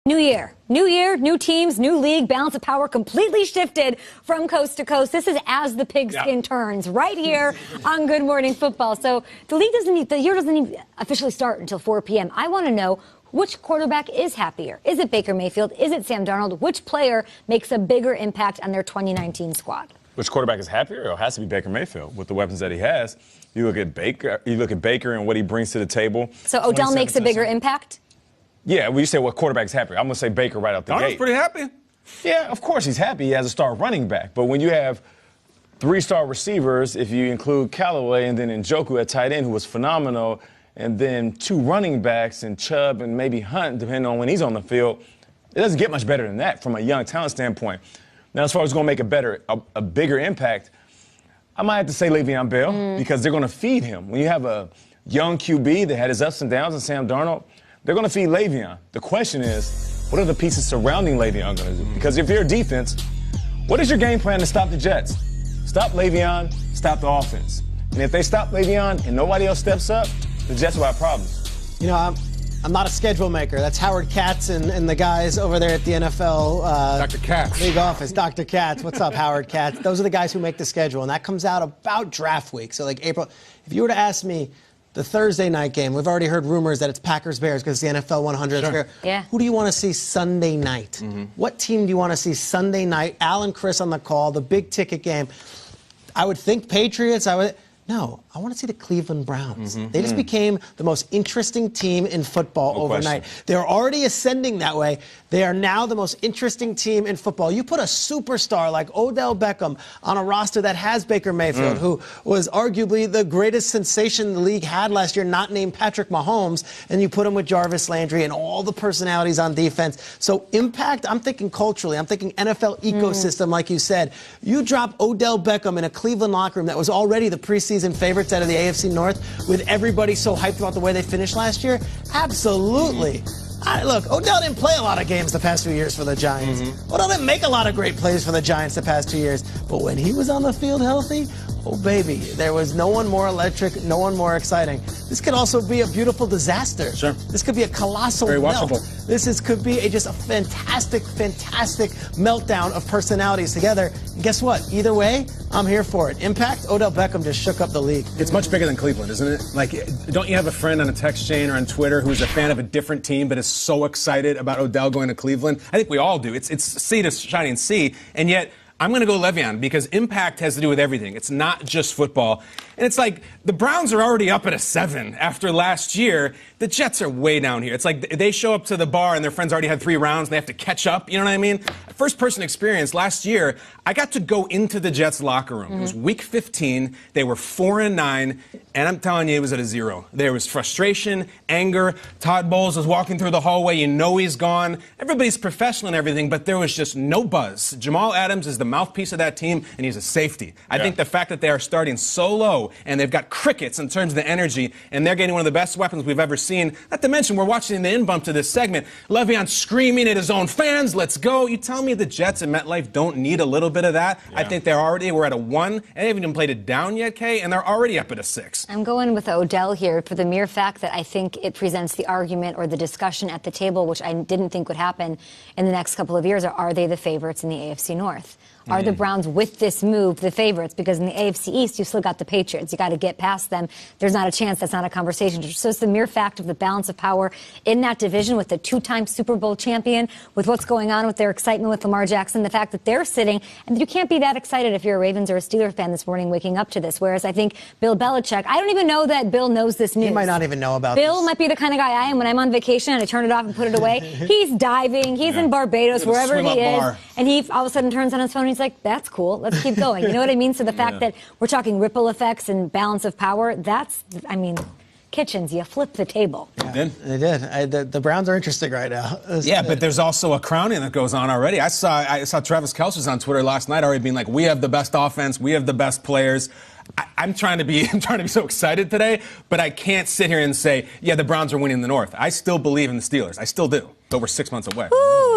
New year, new teams, new league, balance of power completely shifted from coast to coast. This is as the pigskin turns right here on Good Morning Football. So the year doesn't even officially start until 4 p.m. I want to know which quarterback is happier. Is it Baker Mayfield? Is it Sam Darnold? Which player makes a bigger impact on their 2019 squad? Which quarterback is happier? It has to be Baker Mayfield with the weapons that he has. You look at Baker and what he brings to the table. So Odell makes a bigger impact? Yeah, when you say what quarterback's happier, I'm going to say Baker right out the gate. Darnold's pretty happy. Yeah, of course he's happy. He has a star running back. But when you have 3-star receivers, if you include Callaway and then Njoku at tight end, who was phenomenal, and then 2 running backs and Chubb and maybe Hunt, depending on when he's on the field, it doesn't get much better than that from a young talent standpoint. Now, as far as going to make a bigger impact, I might have to say Le'Veon Bell because they're going to feed him. When you have a young QB that had his ups and downs in Sam Darnold, they're going to feed Le'Veon. The question is, what are the pieces surrounding Le'Veon going to do? Because if you're a defense, what is your game plan to stop the Jets? Stop Le'Veon, stop the offense. And if they stop Le'Veon and nobody else steps up, the Jets will have problems. You know, I'm not a schedule maker. That's Howard Katz and the guys over there at the NFL Dr. Katz. League office. Dr. Katz. What's up, Howard Katz? Those are the guys who make the schedule, and that comes out about draft week. So, like April. If you were to ask me, the Thursday night game, we've already heard rumors that it's Packers-Bears because it's the NFL 100. Sure. Yeah. Who do you want to see Sunday night? What team do you want to see Sunday night? Al and Chris on the call, the big ticket game. I would think Patriots. No, I want to see the Cleveland Browns. They just became the most interesting team in football overnight. They're already ascending that way. They are now the most interesting team in football. You put a superstar like Odell Beckham on a roster that has Baker Mayfield, who was arguably the greatest sensation the league had last year, not named Patrick Mahomes, and you put him with Jarvis Landry and all the personalities on defense. So impact, I'm thinking culturally. I'm thinking NFL ecosystem, like you said. You drop Odell Beckham in a Cleveland locker room that was already the preseason favorites out of the AFC North, with everybody so hyped about the way they finished last year? Absolutely. Look, Odell didn't play a lot of games the past 2 years for the Giants. Odell didn't make a lot of great plays for the Giants the past 2 years. But when he was on the field healthy, oh, baby, there was no one more electric, no one more exciting. This could also be a beautiful disaster. Sure. This could be a colossal Very melt. watchable. This could be just a fantastic, fantastic meltdown of personalities together. And guess what? Either way, I'm here for it. Impact, Odell Beckham just shook up the league. It's much bigger than Cleveland, isn't it? Like, don't you have a friend on a text chain or on Twitter who's a fan of a different team but is so excited about Odell going to Cleveland? I think we all do. It's sea to shining sea, and yet I'm going to go Le'Veon because impact has to do with everything. It's not just football. And it's like the Browns are already up at a 7 after last year. The Jets are way down here. It's like they show up to the bar and their friends already had 3 rounds and they have to catch up. You know what I mean? First-person experience. Last year, I got to go into the Jets locker room. It was week 15. They were 4-9. And I'm telling you, it was at a 0. There was frustration, anger. Todd Bowles was walking through the hallway. You know he's gone. Everybody's professional and everything, but there was just no buzz. Jamal Adams is the mouthpiece of that team, and he's a safety. I think the fact that they are starting so low and they've got crickets in terms of the energy, and they're getting one of the best weapons we've ever seen. Not to mention, we're watching the in-bump to this segment. Le'Veon screaming at his own fans, let's go. You tell me the Jets and MetLife don't need a little bit of that? I think we're at a 1, and they haven't even played it down yet, Kay, and they're already up at a 6. I'm going with Odell here for the mere fact that I think it presents the argument or the discussion at the table, which I didn't think would happen in the next couple of years. Are they the favorites in the AFC North? Are the Browns, with this move, the favorites? Because in the AFC East, you still got the Patriots. You got to get past them. There's not a chance. That's not a conversation. So it's the mere fact of the balance of power in that division with the 2-time Super Bowl champion, with what's going on with their excitement with Lamar Jackson, the fact that they're sitting, and you can't be that excited if you're a Ravens or a Steelers fan this morning waking up to this. Whereas I think Bill Belichick, I don't even know that Bill knows this news. He might not even know about Bill this. might be the kind of guy I am when I'm on vacation and I turn it off and put it away. He's diving. He's in Barbados, wherever he is. And he all of a sudden turns on his phone and he's like, that's cool. Let's keep going. You know what I mean? So the fact that we're talking ripple effects and balance of power, Kitchens, you flip the table. Yeah, they did. The Browns are interesting right now. But there's also a crowning that goes on already. I saw Travis Kelce's on Twitter last night already being like, we have the best offense, we have the best players. I'm trying to be so excited today, but I can't sit here and say, yeah, the Browns are winning the North. I still believe in the Steelers. I still do. But we're 6 months away. Ooh.